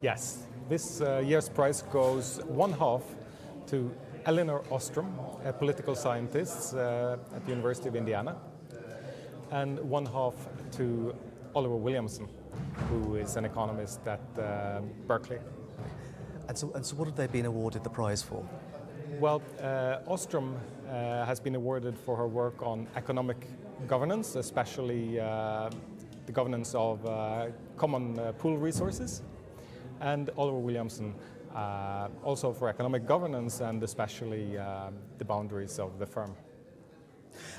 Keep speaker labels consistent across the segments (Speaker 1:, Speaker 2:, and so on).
Speaker 1: Yes, this year's prize goes one half to Elinor Ostrom, a political scientist at the University of Indiana, and one half to Oliver Williamson, who is an economist at Berkeley.
Speaker 2: And so what have they been awarded the prize for?
Speaker 1: Well, Ostrom has been awarded for her work on economic governance, especially the governance of common pool resources, and Oliver Williamson also for economic governance and especially the boundaries of the firm.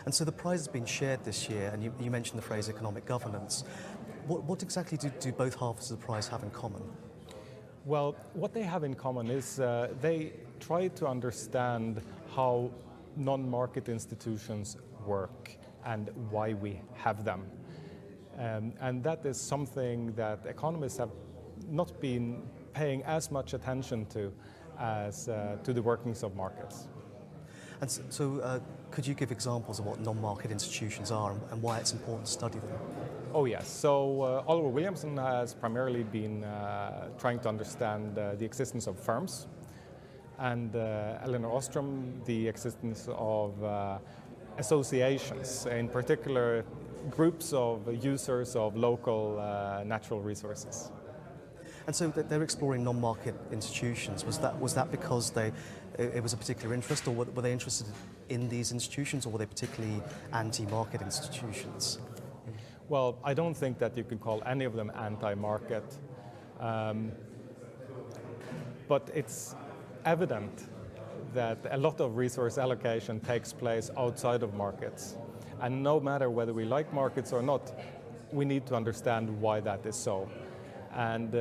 Speaker 2: And so the prize has been shared this year, and you mentioned the phrase economic governance. What exactly do both halves of the prize have in common?
Speaker 1: Well, what they have in common is they try to understand how non-market institutions work and why we have them. And that is something that economists have not been paying as much attention to as to the workings of markets.
Speaker 2: And so could you give examples of what non-market institutions are and why it's important to study them?
Speaker 1: Oh yes, so Oliver Williamson has primarily been trying to understand the existence of firms, and Elinor Ostrom the existence of associations, in particular groups of users of local natural resources.
Speaker 2: And so they're exploring non-market institutions. Was that because it was a particular interest, or were they interested in these institutions, or were they particularly anti-market institutions?
Speaker 1: Well, I don't think that you can call any of them anti-market, but it's evident that a lot of resource allocation takes place outside of markets. And no matter whether we like markets or not, we need to understand why that is so. And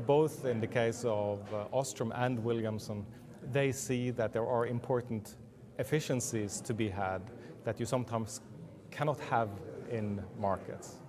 Speaker 1: both in the case of Ostrom and Williamson, they see that there are important efficiencies to be had that you sometimes cannot have in markets.